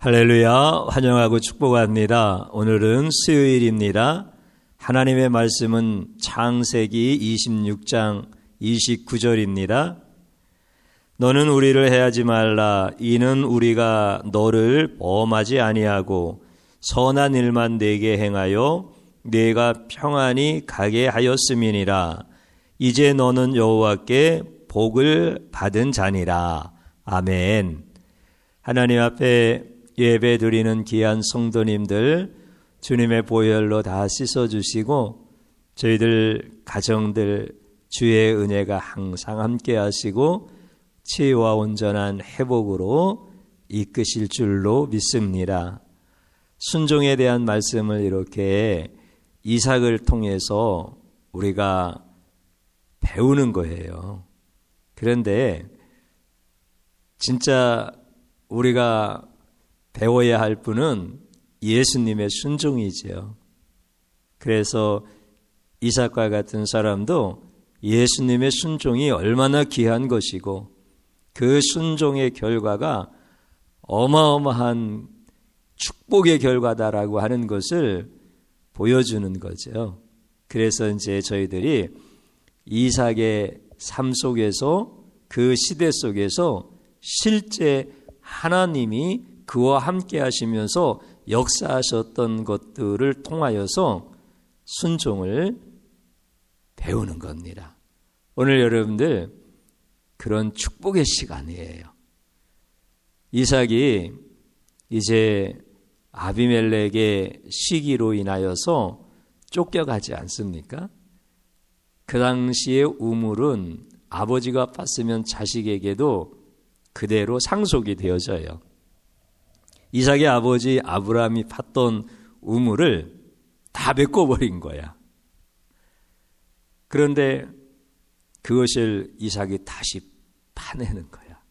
할렐루야, 환영하고 축복합니다. 오늘은 수요일입니다. 하나님의 말씀은 창세기 26장 29절입니다. 너는 우리를 해하지 말라. 이는 우리가 너를 범하지 아니하고 선한 일만 네게 행하여 네가 평안히 가게 하였음이니라. 이제 너는 여호와께 복을 받은 자니라. 아멘. 하나님 앞에 예배 드리는 귀한 성도님들, 주님의 보혈로 다 씻어주시고 저희들 가정들 주의 은혜가 항상 함께 하시고 치유와 온전한 회복으로 이끄실 줄로 믿습니다. 순종에 대한 말씀을 이렇게 이삭을 통해서 우리가 배우는 거예요. 그런데 진짜 우리가 배워야 할 분은 예수님의 순종이지요. 그래서 이삭과 같은 사람도 예수님의 순종이 얼마나 귀한 것이고 그 순종의 결과가 어마어마한 축복의 결과다라고 하는 것을 보여주는 거죠. 그래서 이제 저희들이 이삭의 삶 속에서 그 시대 속에서 실제 하나님이 그와 함께 하시면서 역사하셨던 것들을 통하여서 순종을 배우는 겁니다. 오늘 여러분들 그런 축복의 시간이에요. 이삭이 이제 아비멜렉의 시기로 인하여서 쫓겨가지 않습니까? 그 당시의 우물은 아버지가 팠으면 자식에게도 그대로 상속이 되어져요. 이삭의 아버지 아브라함이 팠던 우물을 다 메꿔버린 거야. 그런데 그것을 이삭이 다시 파내는 거야.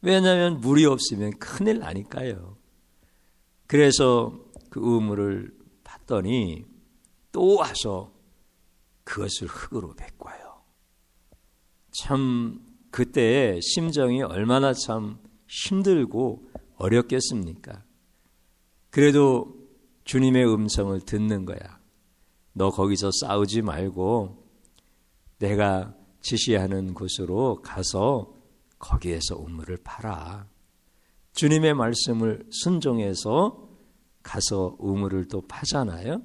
왜냐하면 물이 없으면 큰일 나니까요. 그래서 그 우물을 팠더니 또 와서 그것을 흙으로 메꿔요. 참 그때의 심정이 얼마나 참 힘들고 어렵겠습니까? 그래도 주님의 음성을 듣는 거야. 너 거기서 싸우지 말고 내가 지시하는 곳으로 가서 거기에서 우물을 파라. 주님의 말씀을 순종해서 가서 우물을 또 파잖아요.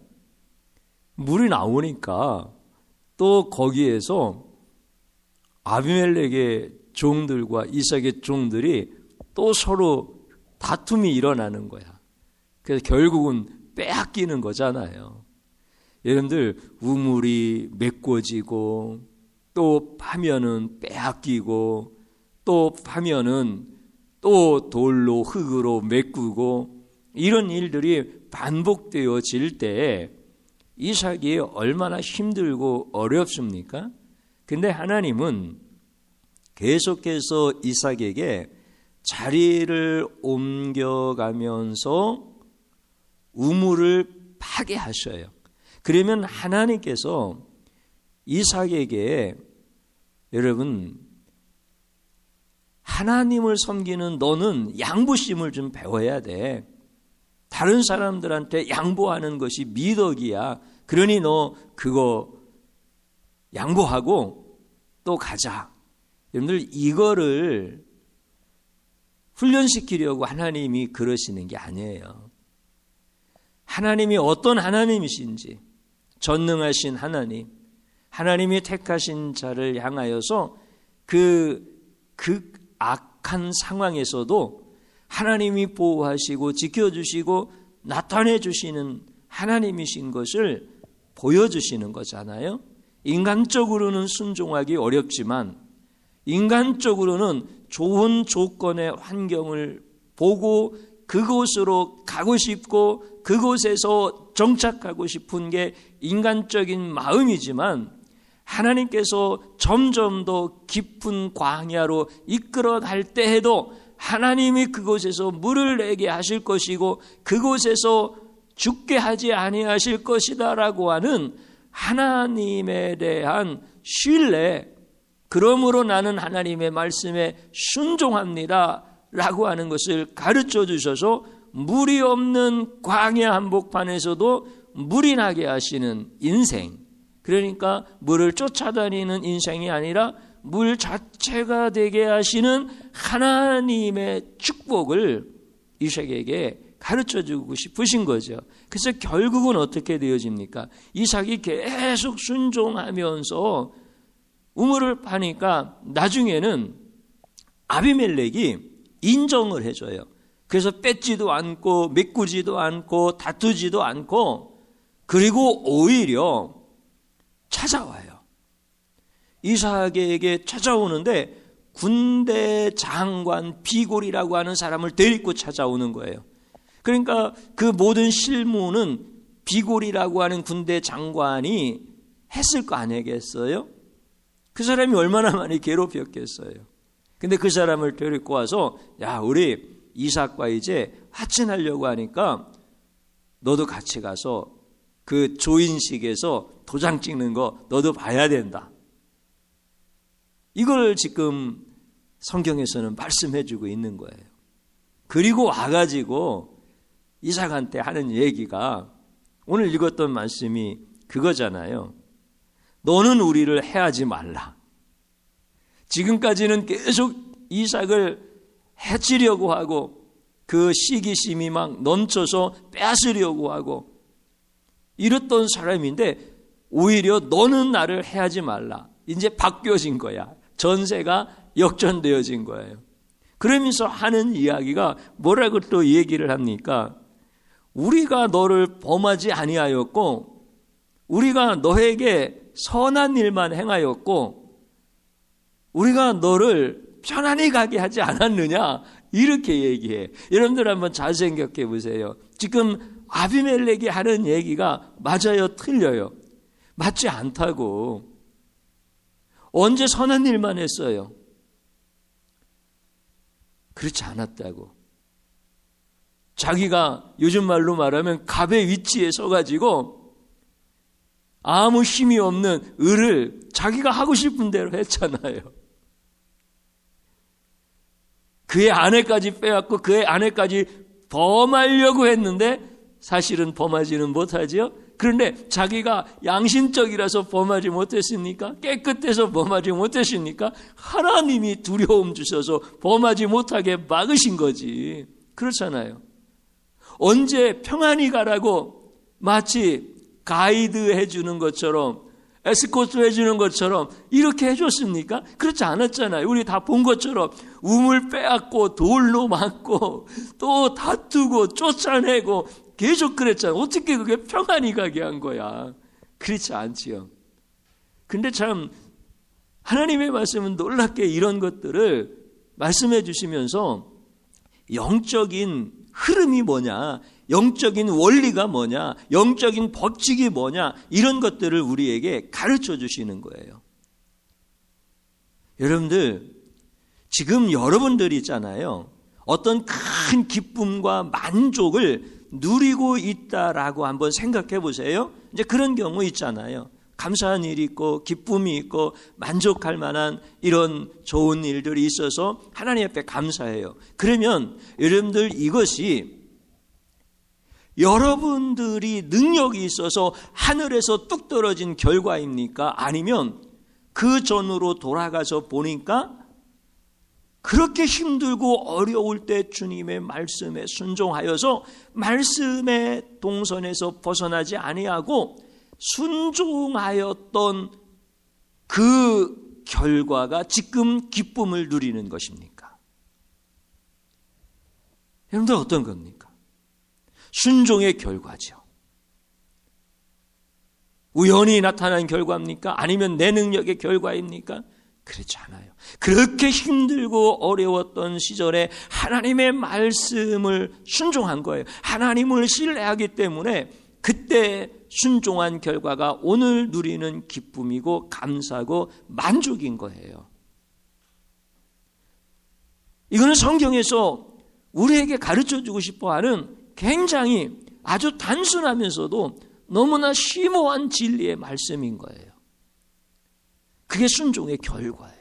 물이 나오니까 또 거기에서 아비멜렉의 종들과 이삭의 종들이 또 서로 다툼이 일어나는 거야. 그래서 결국은 빼앗기는 거잖아요. 여러분들 우물이 메꿔지고 또 파면은 빼앗기고 또 파면은 또 돌로 흙으로 메꾸고 이런 일들이 반복되어질 때 이삭이 얼마나 힘들고 어렵습니까? 근데 하나님은 계속해서 이삭에게 자리를 옮겨가면서 우물을 파게 하셔요. 그러면 하나님께서 이삭에게 여러분 하나님을 섬기는 너는 양보심을 좀 배워야 돼. 다른 사람들한테 양보하는 것이 미덕이야. 그러니 너 그거 양보하고 또 가자. 여러분들 이거를 훈련시키려고 하나님이 그러시는 게 아니에요. 하나님이 어떤 하나님이신지 전능하신 하나님, 하나님이 택하신 자를 향하여서 그 악한 상황에서도 하나님이 보호하시고 지켜주시고 나타내 주시는 하나님이신 것을 보여주시는 거잖아요. 인간적으로는 순종하기 어렵지만 인간적으로는 좋은 조건의 환경을 보고 그곳으로 가고 싶고 그곳에서 정착하고 싶은 게 인간적인 마음이지만 하나님께서 점점 더 깊은 광야로 이끌어갈 때에도 하나님이 그곳에서 물을 내게 하실 것이고 그곳에서 죽게 하지 아니하실 것이다라고 하는 하나님에 대한 신뢰, 그러므로 나는 하나님의 말씀에 순종합니다 라고 하는 것을 가르쳐 주셔서 물이 없는 광야 한복판에서도 물이 나게 하시는 인생, 그러니까 물을 쫓아다니는 인생이 아니라 물 자체가 되게 하시는 하나님의 축복을 이삭에게 가르쳐 주고 싶으신 거죠. 그래서 결국은 어떻게 되어집니까? 이삭이 계속 순종하면서 우물을 파니까 나중에는 아비멜렉이 인정을 해줘요. 그래서 뺏지도 않고 메꾸지도 않고 다투지도 않고, 그리고 오히려 찾아와요. 이삭에게 찾아오는데 군대 장관 비골이라고 하는 사람을 데리고 찾아오는 거예요. 그러니까 그 모든 실무는 비골이라고 하는 군대 장관이 했을 거 아니겠어요? 그 사람이 얼마나 많이 괴롭혔겠어요. 근데 그 사람을 데리고 와서, 야, 우리 이삭과 이제 화친하려고 하니까 너도 같이 가서 그 조인식에서 도장 찍는 거 너도 봐야 된다. 이걸 지금 성경에서는 말씀해 주고 있는 거예요. 그리고 와가지고 이삭한테 하는 얘기가 오늘 읽었던 말씀이 그거잖아요. 너는 우리를 해하지 말라. 지금까지는 계속 이삭을 해치려고 하고 그 시기심이 막 넘쳐서 빼앗으려고 하고 이랬던 사람인데, 오히려 너는 나를 해하지 말라. 이제 바뀌어진 거야. 전세가 역전되어진 거예요. 그러면서 하는 이야기가 뭐라고 또 얘기를 합니까? 우리가 너를 범하지 아니하였고 우리가 너에게 선한 일만 행하였고 우리가 너를 편안히 가게 하지 않았느냐, 이렇게 얘기해. 여러분들 한번 잘 생각해 보세요. 지금 아비멜렉이 하는 얘기가 맞아요, 틀려요? 맞지 않다고. 언제 선한 일만 했어요? 그렇지 않았다고. 자기가 요즘 말로 말하면 갑의 위치에 서가지고 아무 힘이 없는 을을 자기가 하고 싶은 대로 했잖아요. 그의 아내까지 빼앗고 그의 아내까지 범하려고 했는데 사실은 범하지는 못하지요. 그런데 자기가 양심적이라서 범하지 못했습니까? 깨끗해서 범하지 못했습니까? 하나님이 두려움 주셔서 범하지 못하게 막으신 거지. 그렇잖아요. 언제 평안히 가라고 마치 가이드 해주는 것처럼, 에스코트 해주는 것처럼 이렇게 해줬습니까? 그렇지 않았잖아요. 우리 다 본 것처럼 우물 빼앗고 돌로 맞고 또 다투고 쫓아내고 계속 그랬잖아요. 어떻게 그게 평안히 가게 한 거야? 그렇지 않지요. 근데 참 하나님의 말씀은 놀랍게 이런 것들을 말씀해 주시면서 영적인 흐름이 뭐냐, 영적인 원리가 뭐냐, 영적인 법칙이 뭐냐, 이런 것들을 우리에게 가르쳐 주시는 거예요. 여러분들, 지금 여러분들이 있잖아요. 어떤 큰 기쁨과 만족을 누리고 있다라고 한번 생각해 보세요. 이제 그런 경우 있잖아요. 감사한 일이 있고 기쁨이 있고 만족할 만한 이런 좋은 일들이 있어서 하나님 앞에 감사해요. 그러면 여러분들, 이것이 여러분들이 능력이 있어서 하늘에서 뚝 떨어진 결과입니까? 아니면 그 전으로 돌아가서 보니까 그렇게 힘들고 어려울 때 주님의 말씀에 순종하여서 말씀의 동선에서 벗어나지 아니하고 순종하였던 그 결과가 지금 기쁨을 누리는 것입니까? 여러분들 어떤 겁니까? 순종의 결과죠. 우연히 나타난 결과입니까? 아니면 내 능력의 결과입니까? 그렇지 않아요. 그렇게 힘들고 어려웠던 시절에 하나님의 말씀을 순종한 거예요. 하나님을 신뢰하기 때문에 그때 순종한 결과가 오늘 누리는 기쁨이고 감사고 만족인 거예요. 이거는 성경에서 우리에게 가르쳐주고 싶어하는 굉장히 아주 단순하면서도 너무나 심오한 진리의 말씀인 거예요. 그게 순종의 결과예요.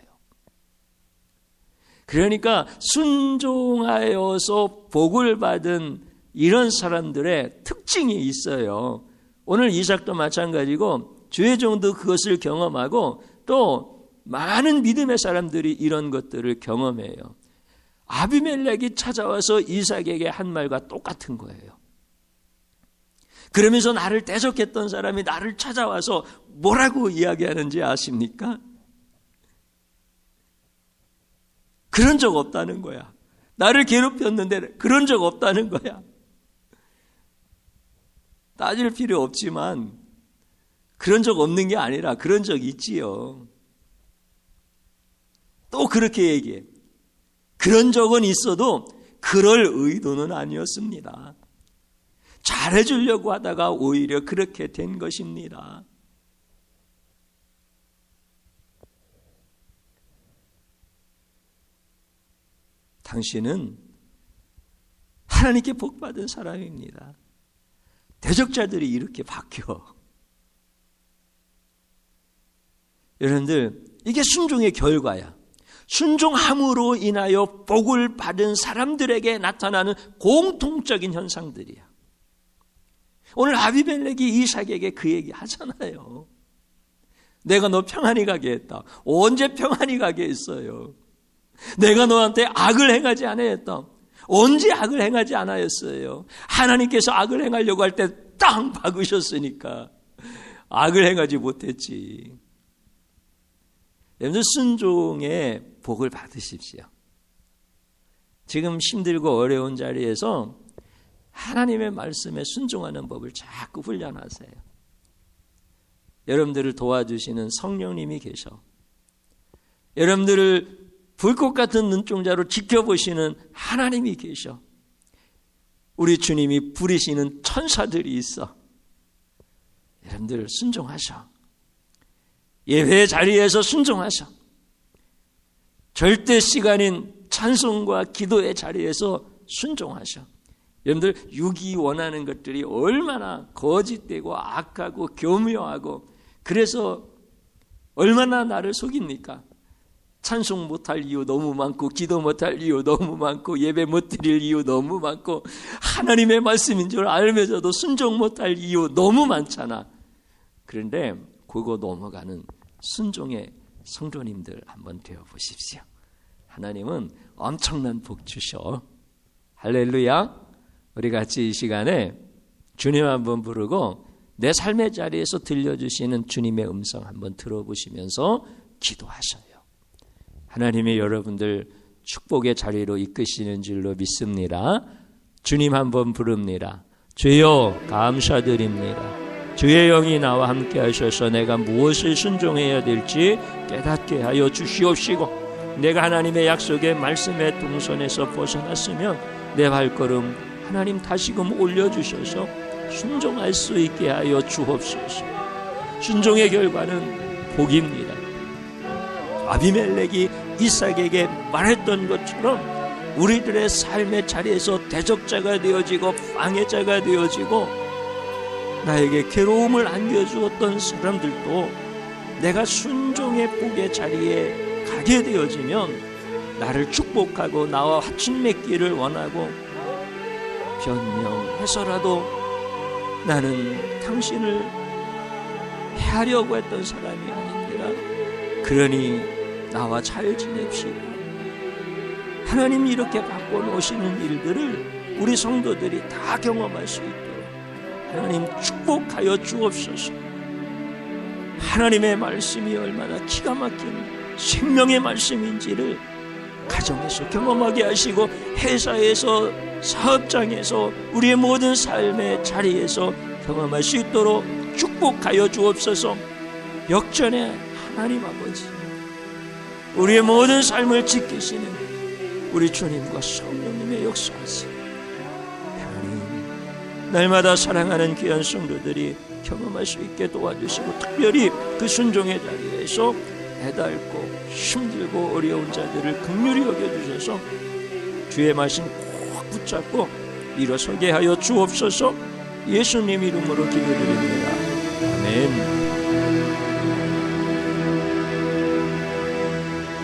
그러니까 순종하여서 복을 받은 이런 사람들의 특징이 있어요. 오늘 이삭도 마찬가지고 주의 종도 그것을 경험하고 또 많은 믿음의 사람들이 이런 것들을 경험해요. 아비멜렉이 찾아와서 이삭에게 한 말과 똑같은 거예요. 그러면서 나를 대적했던 사람이 나를 찾아와서 뭐라고 이야기하는지 아십니까? 그런 적 없다는 거야. 나를 괴롭혔는데 그런 적 없다는 거야. 따질 필요 없지만 그런 적 없는 게 아니라 그런 적 있지요. 또 그렇게 얘기해. 그런 적은 있어도 그럴 의도는 아니었습니다. 잘해주려고 하다가 오히려 그렇게 된 것입니다. 당신은 하나님께 복받은 사람입니다. 대적자들이 이렇게 바뀌어. 여러분들, 이게 순종의 결과야. 순종함으로 인하여 복을 받은 사람들에게 나타나는 공통적인 현상들이야. 오늘 아비멜렉이 이삭에게 그 얘기 하잖아요. 내가 너 평안히 가게 했다. 언제 평안히 가게 했어요? 내가 너한테 악을 행하지 않았다. 언제 악을 행하지 않았어요? 하나님께서 악을 행하려고 할 때 땅 박으셨으니까 악을 행하지 못했지. 여러분들 순종의 복을 받으십시오. 지금 힘들고 어려운 자리에서 하나님의 말씀에 순종하는 법을 자꾸 훈련하세요. 여러분들을 도와주시는 성령님이 계셔. 여러분들을 불꽃 같은 눈동자로 지켜보시는 하나님이 계셔. 우리 주님이 부리시는 천사들이 있어. 여러분들 순종하셔. 예배 자리에서 순종하셔. 절대 시간인 찬송과 기도의 자리에서 순종하셔. 여러분들 육이 원하는 것들이 얼마나 거짓되고 악하고 교묘하고 그래서 얼마나 나를 속입니까? 찬송 못할 이유 너무 많고 기도 못할 이유 너무 많고 예배 못 드릴 이유 너무 많고 하나님의 말씀인 줄 알면서도 순종 못할 이유 너무 많잖아. 그런데 그거 넘어가는 순종의 성도님들 한번 되어보십시오. 하나님은 엄청난 복 주셔. 할렐루야. 우리 같이 이 시간에 주님 한번 부르고 내 삶의 자리에서 들려주시는 주님의 음성 한번 들어보시면서 기도하셔요. 하나님이 여러분들 축복의 자리로 이끄시는 줄로 믿습니다. 주님 한번 부릅니다. 주여 감사드립니다. 주의 영이 나와 함께 하셔서 내가 무엇을 순종해야 될지 깨닫게 하여 주시옵시고 내가 하나님의 약속의 말씀의 동선에서 벗어났으면 내 발걸음 하나님 다시금 올려주셔서 순종할 수 있게 하여 주옵소서. 순종의 결과는 복입니다. 아비멜렉이 이삭에게 말했던 것처럼 우리들의 삶의 자리에서 대적자가 되어지고 방해자가 되어지고 나에게 괴로움을 안겨주었던 사람들도 내가 순종의 복의 자리에 가게 되어지면 나를 축복하고 나와 화친 맺기를 원하고 변명해서라도 나는 당신을 해하려고 했던 사람이 아닙니다. 그러니 나와 잘 지냅시다. 하나님이 이렇게 바꿔놓으시는 일들을 우리 성도들이 다 경험할 수 있도록 하나님 축복하여 주옵소서. 하나님의 말씀이 얼마나 기가 막힌 생명의 말씀인지를 가정에서 경험하게 하시고 회사에서 사업장에서 우리의 모든 삶의 자리에서 경험할 수 있도록 축복하여 주옵소서. 역전의 하나님 아버지, 우리의 모든 삶을 지키시는 우리 주님과 성령님의 역사하세요. 하나님, 날마다 사랑하는 귀한 성도들이 경험할 수 있게 도와주시고 특별히 그 순종의 자리에서 애달고 힘들고 어려운 자들을 긍휼히 여겨주셔서 주의 말씀 꼭 붙잡고 일어서게 하여 주옵소서. 예수님 이름으로 기도드립니다. 아멘.